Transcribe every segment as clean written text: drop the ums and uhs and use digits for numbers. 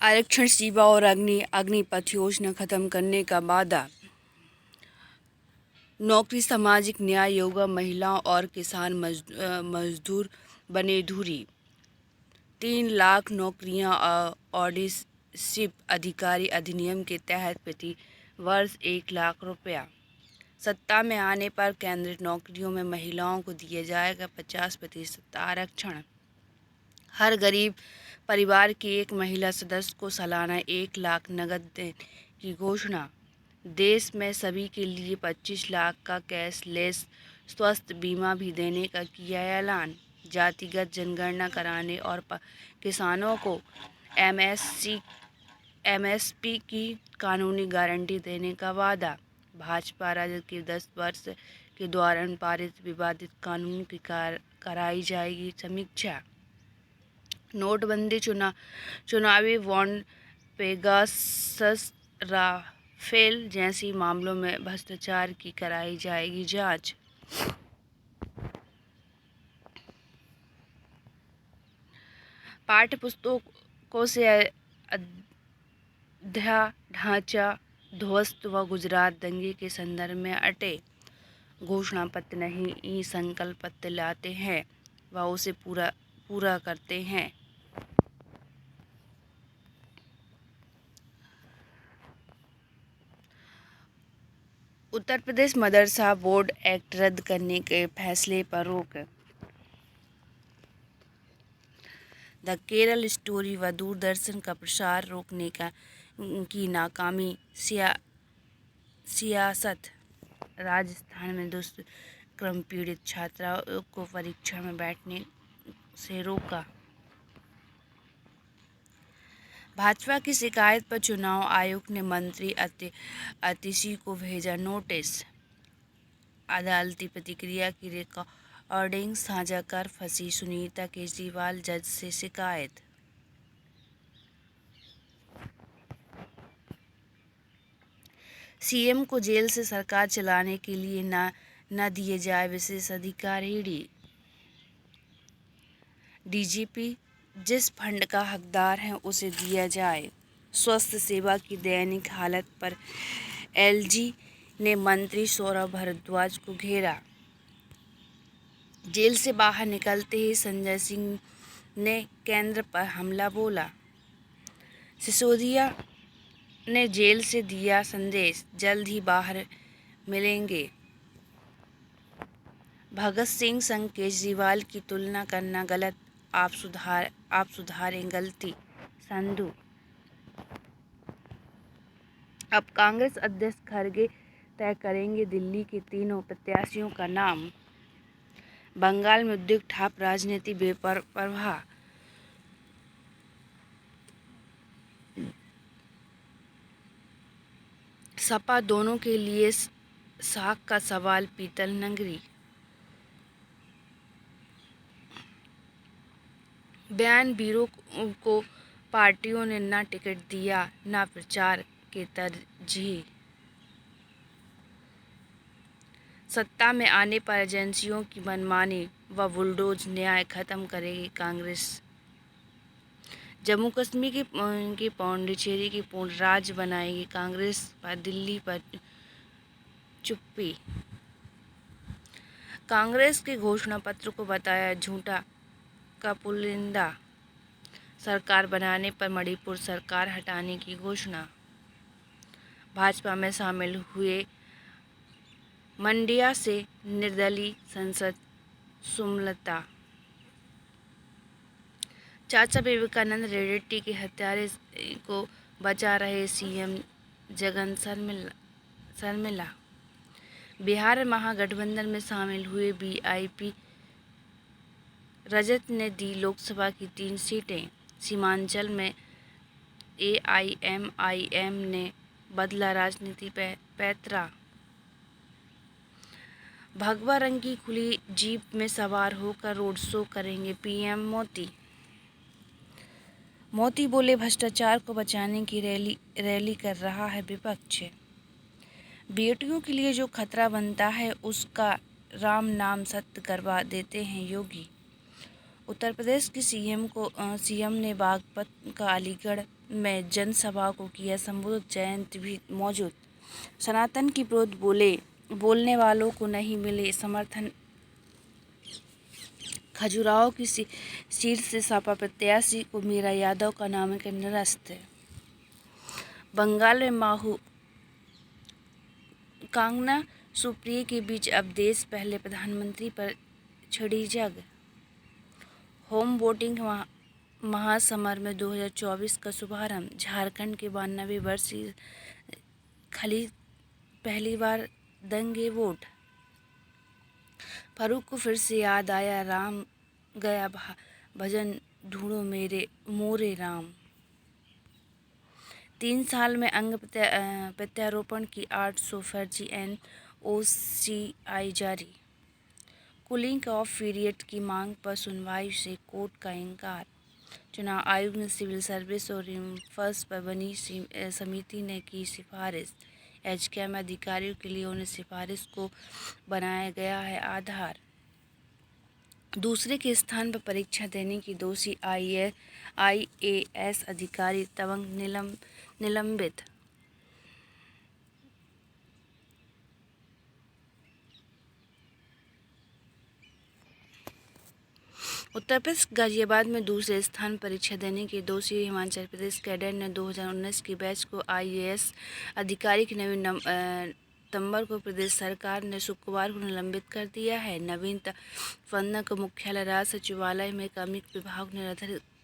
आरक्षण सेवा और अग्निपथ योजना खत्म करने का वादा। नौकरी, सामाजिक न्याय, युवा, महिलाओं और किसान मजदूर बने अधूरी। 3 लाख नौकरियां ऑडिटशिप अधिकारी अधिनियम के तहत प्रति वर्ष 1 लाख रुपया। सत्ता में आने पर केंद्रीय नौकरियों में महिलाओं को दिया जाएगा 50% आरक्षण। हर गरीब परिवार की एक महिला सदस्य को सालाना 1 लाख नकद देने की घोषणा। देश में सभी के लिए 25 लाख का कैशलेस स्वास्थ्य बीमा भी देने का किया ऐलान। जातिगत जनगणना कराने और किसानों को एमएसपी की कानूनी गारंटी देने का वादा। भाजपा राजद के 10 वर्ष के दौरान पारित विवादित कानून की कराई जाएगी समीक्षा। नोटबंदी, चुनावी बॉन्ड, पेगासस, राफेल जैसी मामलों में भ्रष्टाचार की कराई जाएगी जांच। पाठ्य पुस्तकों से ढांचा ध्वस्त व गुजरात दंगे के संदर्भ में अटे घोषणा पत्र नहीं, ई संकल्प पत्र लाते हैं व उसे पूरा करते हैं। उत्तर प्रदेश मदरसा बोर्ड एक्ट रद्द करने के फैसले पर रोक। द केरल स्टोरी व दूरदर्शन का प्रसार रोकने की नाकामी सियासत। राजस्थान में दुष्कर्म पीड़ित छात्रा को परीक्षा में बैठने से रोका। भाजपा की शिकायत पर चुनाव आयोग ने मंत्री आतिशी को भेजा नोटिस। अदालती प्रतिक्रिया की रिकॉर्डिंग साझा कर फंसी सुनीता केजरीवाल, जज से शिकायत। सीएम को जेल से सरकार चलाने के लिए न दिए जाए विशेष अधिकार। ईडी, डीजीपी जिस फंड का हकदार है उसे दिया जाए। स्वास्थ्य सेवा की दैनिक हालत पर एलजी ने मंत्री सौरभ भारद्वाज को घेरा। जेल से बाहर निकलते ही संजय सिंह ने केंद्र पर हमला बोला। सिसोदिया ने जेल से दिया संदेश, जल्द ही बाहर मिलेंगे। भगत सिंह संग केजरीवाल की तुलना करना गलत, आप सुधारें गलती। संधू, अब कांग्रेस अध्यक्ष खड़गे तय करेंगे दिल्ली के तीनों प्रत्याशियों का नाम। बंगाल में उद्योग ठप, राजनीति बेपरवाह। सपा दोनों के लिए साख का सवाल, पीतल नगरी। बयान ब्यूरो को पार्टियों ने न टिकट दिया न प्रचार के तरजीह। सत्ता में आने पर एजेंसियों की मनमानी व बुलडोज न्याय खत्म करेगी कांग्रेस। जम्मू कश्मीर की पौंडीचेरी की पूर्ण राज्य बनाएगी कांग्रेस पर दिल्ली पर चुप्पी। कांग्रेस के घोषणा पत्र को बताया झूठा का पुलिंदा। सरकार बनाने पर मणिपुर सरकार हटाने की घोषणा। भाजपा में शामिल हुए मंड्या से निर्दलीय सांसद सुमलता। चाचा विवेकानंद रेड्डी के हत्यारे को बचा रहे सीएम जगन शर्मिला। बिहार महागठबंधन में शामिल हुए वीआईपी रजत ने दी लोकसभा की 3 सीटें। सीमांचल में एआईएमआईएम ने बदला राजनीति पैंतरा। भगवा रंग की खुली जीप में सवार होकर रोड शो करेंगे पीएम मोदी बोले, भ्रष्टाचार को बचाने की रैली कर रहा है विपक्ष। बेटियों के लिए जो खतरा बनता है उसका राम नाम सत्य करवा देते हैं योगी। उत्तर प्रदेश की सीएम ने बागपत का अलीगढ़ में जनसभा को किया संबोधित। जयंत भी मौजूद। सनातन की विरोध बोलने वालों को नहीं मिले समर्थन। खजुराहो की सीट से सपा प्रत्याशी को मीरा यादव का नामांकन निरस्त। बंगाल में कांगना सुप्रिया के बीच अब देश पहले प्रधानमंत्री पर छिड़ी जंग। होम वोटिंग महासमर में 2024 का शुभारंभ। झारखंड के 92 वर्षीय खली पहली बार देंगे वोट। फारूक को फिर से याद आया राम गया भजन ढूंढो मेरे मोरे राम। 3 साल में अंग प्रत्यारोपण की 800 फर्जी NOCI जारी। कूलिंग ऑफ पीरियड की मांग पर सुनवाई से कोर्ट का इनकार। चुनाव आयोग ने सिविल सर्विस और रिफर्स पर बनी समिति ने की सिफारिश। एचकेएम अधिकारियों के लिए उन्हें सिफारिश को बनाया गया है आधार। दूसरे के स्थान पर परीक्षा देने की दोषी IAS अधिकारी तवंग निलंबित। उत्तर प्रदेश गाजियाबाद में दूसरे स्थान परीक्षा देने के दोषी हिमाचल प्रदेश कैडर ने 2019 की बैच को IAS अधिकारी की नवीन नवंबर को प्रदेश सरकार ने शुक्रवार को निलंबित कर दिया है। नवीन तवन्ना को मुख्यालय राज्य सचिवालय में कार्मिक विभाग ने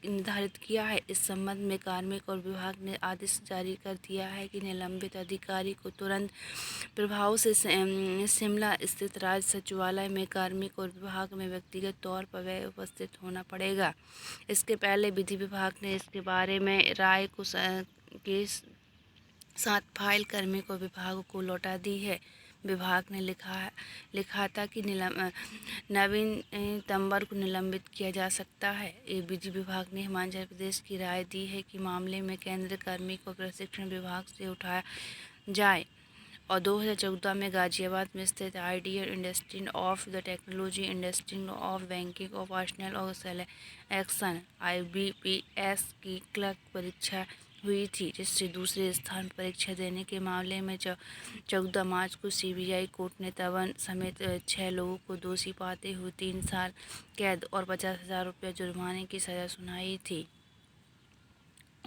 निर्धारित किया है। इस संबंध में कार्मिक और विभाग ने आदेश जारी कर दिया है कि निलंबित अधिकारी को तुरंत प्रभाव से शिमला स्थित राज्य सचिवालय में कार्मिक और विभाग में व्यक्तिगत तौर पर उपस्थित होना पड़ेगा। इसके पहले विधि विभाग ने इसके बारे में राय को के साथ फाइल कार्मिक और विभाग को लौटा दी है। विभाग ने लिखा था कि नवीन तंबर को निलंबित किया जा सकता है। विधि विभाग ने हिमाचल प्रदेश की राय दी है कि मामले में केंद्रीय कार्मिक और प्रशिक्षण विभाग से उठाया जाए और 2014 में गाजियाबाद में स्थित ideal institute of the technology institute of banking operational और सिलेक्शन IBPS की क्लर्क परीक्षा हुई थी, जिससे दूसरे स्थान परीक्षा देने के मामले में 14 मार्च को CBI कोर्ट ने तवन समेत 6 लोगों को दोषी पाते हुए 3 साल कैद और 50,000 रुपये जुर्माने की सजा सुनाई थी।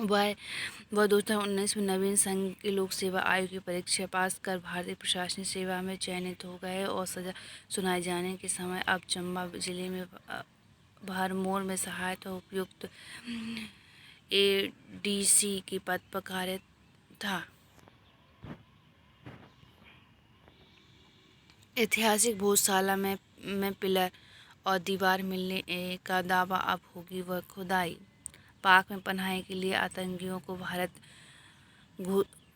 वह 2019 में नवीन संघ के लोक सेवा आयोग की परीक्षा पास कर भारतीय प्रशासनिक सेवा में चयनित हो गए और सजा सुनाए जाने के समय अब चंबा जिले में भरमौर में सहायता उपयुक्त ADC के पद पर कार्यरत था। ऐतिहासिक भोजशाला में पिलर और दीवार मिलने का दावा, अब होगी वह खुदाई। पाक में पनाह के लिए आतंकियों को भारत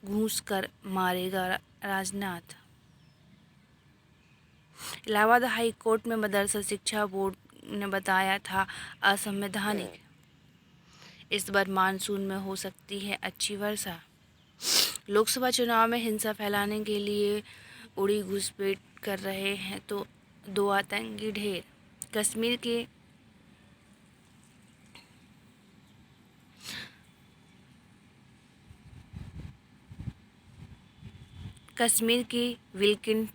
घूस कर मारेगा राजनाथ। इलाहाबाद हाई कोर्ट में मदरसा शिक्षा बोर्ड ने बताया था असंवैधानिक। इस बार मानसून में हो सकती है अच्छी वर्षा। लोकसभा चुनाव में हिंसा फैलाने के लिए उड़ी घुसपैठ कर रहे हैं तो 2 आतंकी ढेर। कश्मीर की विल्किन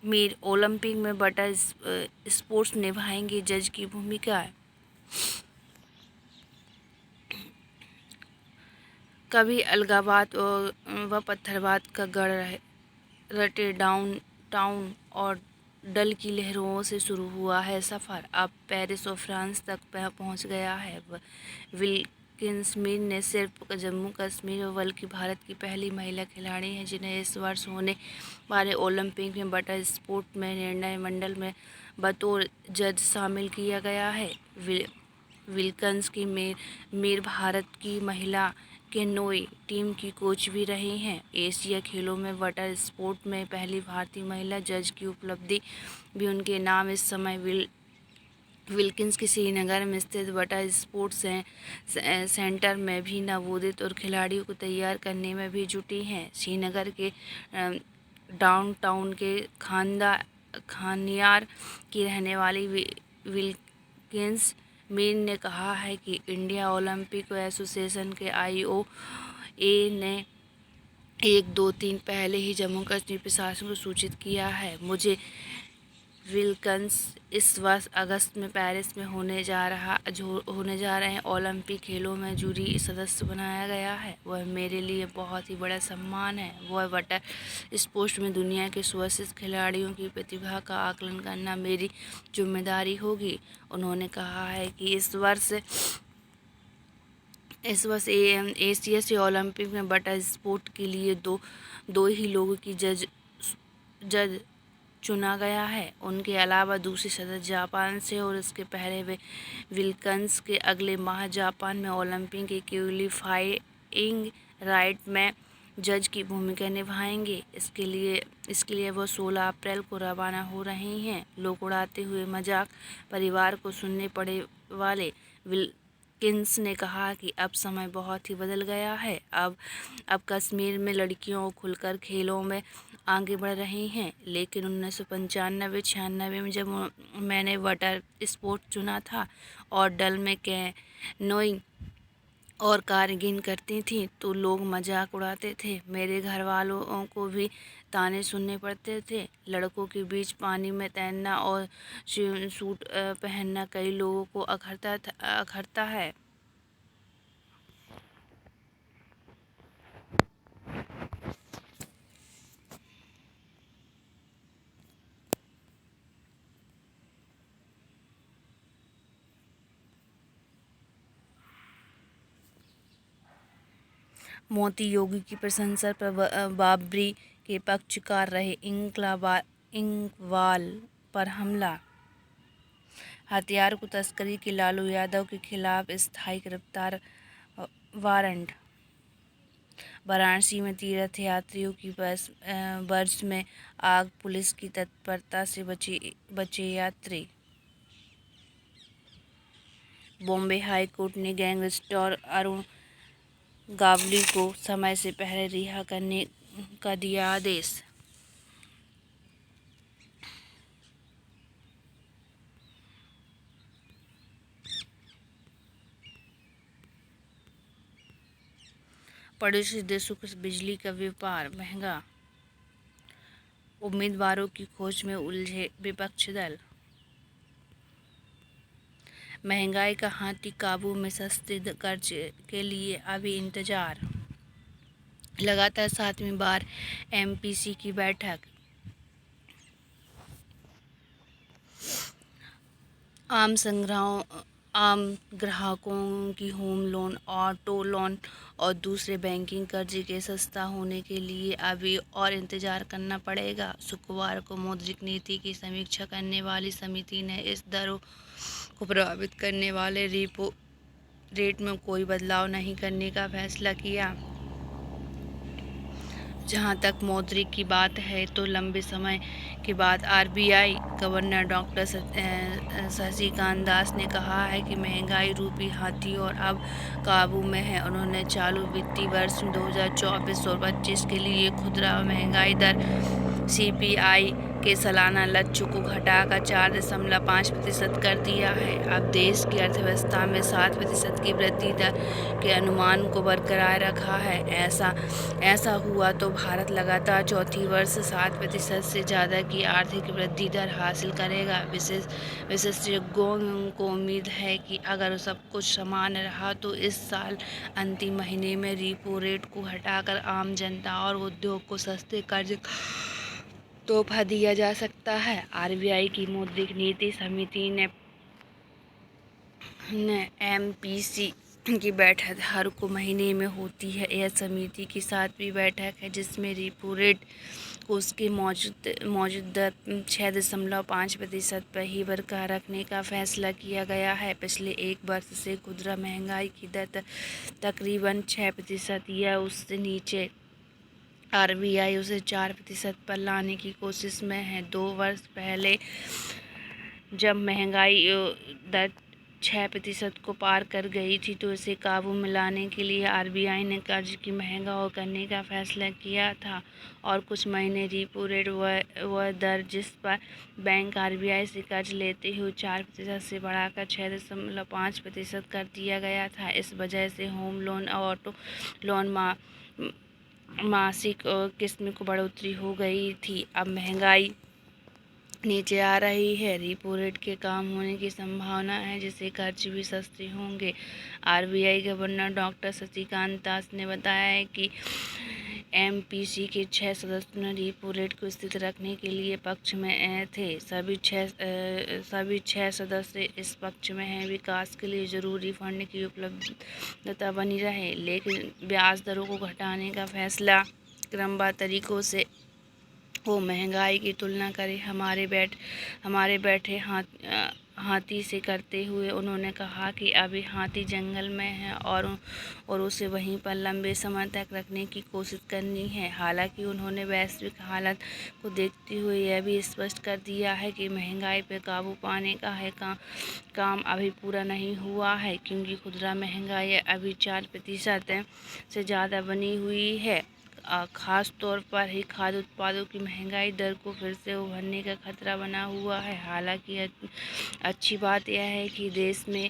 मीर ओलंपिक में बटर स्पोर्ट्स निभाएंगे जज की भूमिका। कभी अलगाबाद व पत्थरबाद का गढ़ रटे डाउन टाउन और डल की लहरों से शुरू हुआ है सफ़र, अब पेरिस और फ्रांस तक पहुंच गया है। विल्किंस मीर ने सिर्फ जम्मू कश्मीर बल्कि भारत की पहली महिला खिलाड़ी हैं जिन्हें इस वर्ष होने वाले ओलंपिक में बटर स्पोर्ट में निर्णय मंडल में बतौर जज शामिल किया गया है। विल्किंस की मीर भारत की महिला केनोए टीम की कोच भी रही हैं। एशिया खेलों में वाटर स्पोर्ट में पहली भारतीय महिला जज की उपलब्धि भी उनके नाम। इस समय विल्किंस की श्रीनगर में स्थित वाटर स्पोर्ट्स सेंटर में भी नवोदित और खिलाड़ियों को तैयार करने में भी जुटी हैं। श्रीनगर के डाउनटाउन के खानियार की रहने वाली विल्किंस मीन ने कहा है कि इंडिया ओलंपिक एसोसिएशन के IOA ने 1-2-3 पहले ही जम्मू कश्मीर प्रशासन को सूचित किया है। मुझे विल्कन्स इस वर्ष अगस्त में पेरिस में होने जा रहे ओलंपिक खेलों में जूरी सदस्य बनाया गया है। वह मेरे लिए बहुत ही बड़ा सम्मान है। वह वाटर स्पोर्ट्स में दुनिया के सर्वश्रेष्ठ खिलाड़ियों की प्रतिभा का आकलन करना मेरी जिम्मेदारी होगी। उन्होंने कहा है कि इस वर्ष एशिया ओलंपिक में वाटर स्पोर्ट के लिए दो ही लोगों की जज चुना गया है। उनके अलावा दूसरे सदस्य जापान से और इसके पहले वे विल्कन्स के अगले माह जापान में ओलंपिक के क्वालिफाइंग राउंड में जज की भूमिका निभाएंगे। इसके लिए वो 16 अप्रैल को रवाना हो रहे हैं। लोग उड़ाते हुए मजाक परिवार को सुनने पड़े वाले विल्किंस ने कहा कि अब समय बहुत ही बदल गया है। अब कश्मीर में लड़कियों खुलकर खेलों में आगे बढ़ रही हैं, लेकिन 1995-96 में जब मैंने वाटर स्पोर्ट चुना था और डल में कैनोइंग और कारगिल करती थी तो लोग मजाक उड़ाते थे। मेरे घर वालों को भी ताने सुनने पड़ते थे। लड़कों के बीच पानी में तैरना और सूट पहनना कई लोगों को अखरता है। मोदी योगी की प्रशंसा पर बाबरी के पक्षकार रहे इकबाल पर हमला। हथियार को तस्करी के लालू यादव के खिलाफ स्थायी गिरफ्तार वारंट। वाराणसी में तीर्थ यात्रियों की बस में आग, पुलिस की तत्परता से बचे यात्री। बॉम्बे हाई कोर्ट ने गैंगस्टर अरुण गावली को समय से पहले रिहा करने का दिया आदेश। पड़ोसी देशों से बिजली का व्यापार महंगा। उम्मीदवारों की खोज में उलझे विपक्षी दल। महंगाई का हाथी काबू में, सस्ते कर्ज के लिए अभी इंतजार। लगातार 7वीं बार MPC की बैठक। आम ग्राहकों की होम लोन, ऑटो लोन और दूसरे बैंकिंग कर्ज के सस्ता होने के लिए अभी और इंतजार करना पड़ेगा। शुक्रवार को मौद्रिक नीति की समीक्षा करने वाली समिति ने इस दरों को प्रभावित करने वाले रेपो रेट में कोई बदलाव नहीं करने का फैसला किया। जहां तक मौद्रिक की बात है तो लंबे समय के बाद RBI governor doctor Shaktikanta Das ने कहा है कि महंगाई रूपी हाथी और अब काबू में है। उन्होंने चालू वित्तीय वर्ष 2024 और 25 के लिए खुदरा महंगाई दर CPI के सालाना लक्ष्य को घटाकर 4.5% कर दिया है। अब देश की अर्थव्यवस्था में 7% की वृद्धि दर के अनुमान को बरकरार रखा है। ऐसा हुआ तो भारत लगातार चौथी वर्ष 7% से ज़्यादा की आर्थिक वृद्धि दर हासिल करेगा। विशेषज्ञों को उम्मीद है कि अगर सब कुछ समान रहा तो इस साल अंतिम महीने में रेपो रेट को घटाकर आम जनता और उद्योग को सस्ते कर्ज तोहफा दिया जा सकता है। RBI की मौद्रिक नीति समिति ने MPC की बैठक हर को महीने में होती है। यह समिति की 7वीं बैठक है जिसमें रेपो रेट को उसके मौजूद दर 6.5% पर ही बरकरार रखने का फैसला किया गया है। पिछले एक वर्ष से खुदरा महंगाई की दर तकरीबन 6% या उससे नीचे। RBI उसे 4% पर लाने की कोशिश में है। 2 वर्ष पहले जब महंगाई दर 6% को पार कर गई थी, तो इसे काबू में लाने के लिए आरबीआई ने कर्ज की महंगा और करने का फैसला किया था और कुछ महीने रेपो रेट वह दर जिस पर बैंक आरबीआई से कर्ज लेते हुए 4% से बढ़ाकर 6.5% कर दिया गया था। इस वजह से होम लोन और ऑटो लोन मासिक किस्त में को बढ़ोतरी हो गई थी। अब महंगाई नीचे आ रही है, रेपो रेट के कम होने की संभावना है, जिससे कर्ज भी सस्ते होंगे। RBI governor doctor Shaktikanta Das ने बताया है कि एमपीसी के 6 सदस्यों ने रेपो रेट को स्थिर रखने के लिए पक्ष में थे। सभी छह सदस्य इस पक्ष में हैं विकास के लिए जरूरी फंड की उपलब्धता बनी रहे, लेकिन ब्याज दरों को घटाने का फैसला क्रमबद्ध तरीकों से हो। महंगाई की तुलना करें हमारे बैठे हाथी से करते हुए उन्होंने कहा कि अभी हाथी जंगल में है और उसे वहीं पर लंबे समय तक रखने की कोशिश करनी है। हालांकि उन्होंने वैश्विक हालत को देखते हुए यह भी स्पष्ट कर दिया है कि महंगाई पर काबू पाने का काम अभी पूरा नहीं हुआ है, क्योंकि खुदरा महंगाई अभी 4% से ज़्यादा बनी हुई है। खास तौर पर ही खाद्य उत्पादों की महंगाई दर को फिर से उभरने का खतरा बना हुआ है। हालांकि अच्छी बात यह है कि देश में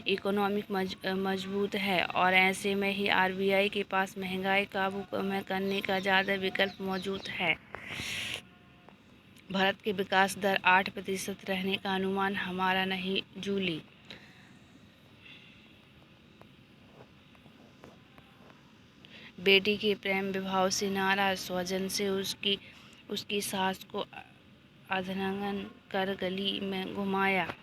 इकोनॉमिक मजबूत है और ऐसे में ही आरबीआई के पास महंगाई काबू में करने का ज़्यादा विकल्प मौजूद है। भारत की विकास दर 8% रहने का अनुमान हमारा नहीं। जूली बेटी के प्रेम विवाह से नाराज स्वजन से उसकी सास को अधनंगन कर गली में घुमाया।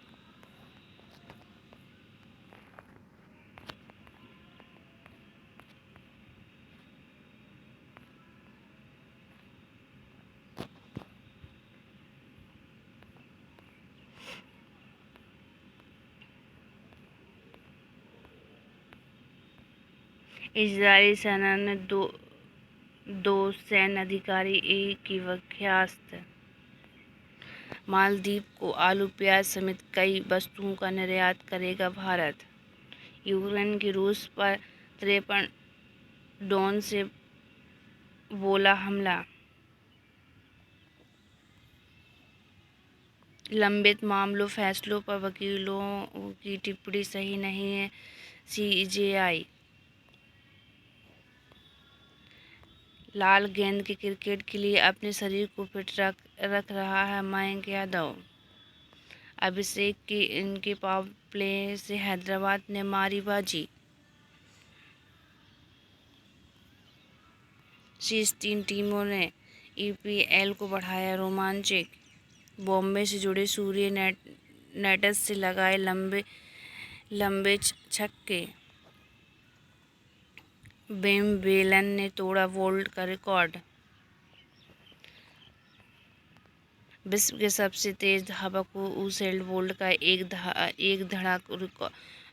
इजरायली सेना ने दो सैन्य अधिकारी की बर्खास्त। मालदीव को आलू प्याज समेत कई वस्तुओं का निर्यात करेगा भारत। यूक्रेन की रूस पर 53 ड्रोन से बोला हमला। लंबित मामलों फैसलों पर वकीलों की टिप्पणी सही नहीं है। सीजेआई लाल गेंद के क्रिकेट के लिए अपने शरीर को फिट रख रहा है मयंक यादव। अभिषेक की इनके पावर प्ले से हैदराबाद ने मारी बाजी। शीर्ष 3 टीमों ने ईपीएल को बढ़ाया रोमांचक। बॉम्बे से जुड़े सूर्य नेट्स से लगाए लंबे छक्के। विम्बलडन ने तोड़ा वोल्ट का रिकॉर्ड। विश्व के सबसे तेज धावक उसेन बोल्ट का एक धड़ाक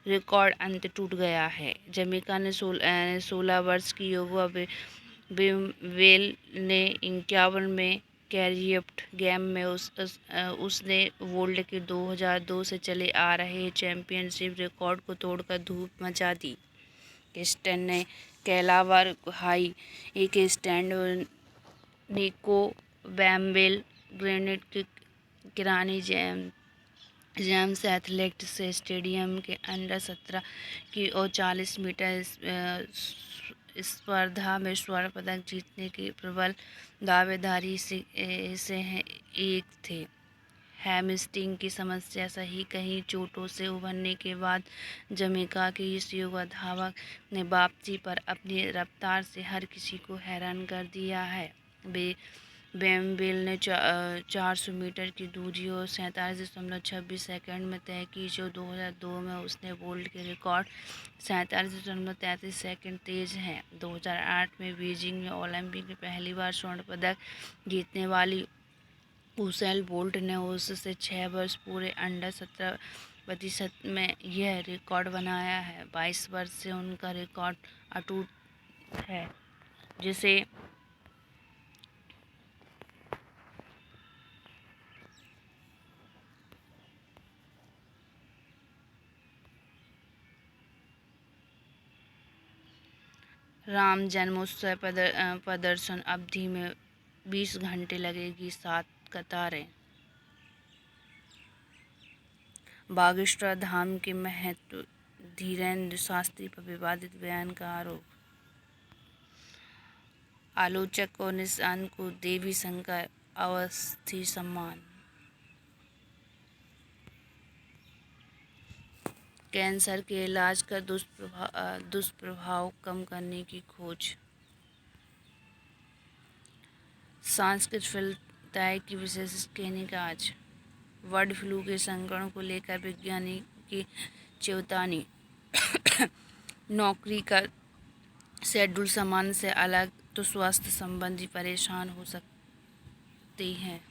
रिकॉर्ड अंत टूट गया है। जमैका ने 16 वर्ष की युवा विम्बलडन ने 51 में कैरियप्ट गेम में उसने वर्ल्ड के 2002 से चले आ रहे चैंपियनशिप रिकॉर्ड को तोड़कर धूम मचा दी। किस्टन ने कैलावर हाई एक स्टैंड निको बैम्बेल ग्रेनेड के किरानी जेम्स एथलेटिक्स स्टेडियम के अंडर 17 की और 40 मीटर स्पर्धा में स्वर्ण पदक जीतने की प्रबल दावेदारी से एक थे। हैमस्ट्रिंग की समस्या सही कई चोटों से उभरने के बाद जमैका के इस युवा धावक ने वापसी पर अपनी रफ्तार से हर किसी को हैरान कर दिया है। विम्बलडन ने 400 मीटर की दूरी और 47.26 सेकंड में तय की, जो 2002 में उसने बोल्ट के रिकॉर्ड 47.33 सेकंड तेज हैं। 2008 में बीजिंग में ओलंपिक में पहली बार स्वर्ण पदक जीतने वाली उसेन बोल्ट ने उससे 6 वर्ष पूरे अंडर 17% में यह रिकॉर्ड बनाया है। 22 वर्ष से उनका रिकॉर्ड अटूट है, जिसे राम जन्मोत्सव प्रदर्शन अवधि में 20 घंटे लगेगी 7 कतारें। बागेश्वर धाम के महत्व, धीरेन्द्र शास्त्री पर विवादित बयान का आरोप। आलोचक और निशान को देवी शंकर अवस्थी सम्मान। कैंसर के इलाज का दुष्प्रभाव कम करने की खोज। सांस्कृतिक फिल्म तय की विशेष स्क्रीनिंग आज। बर्ड फ्लू के संक्रमण को लेकर विज्ञानी की चेतावनी। नौकरी का शेड्यूल सामान्य से अलग तो स्वास्थ्य संबंधी परेशान हो सकते हैं।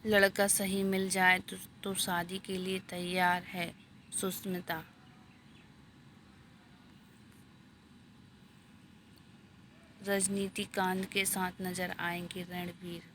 लड़का सही मिल जाए तो शादी के लिए तैयार है सुष्मिता। रजनीकांत के साथ नजर आएंगे रणबीर।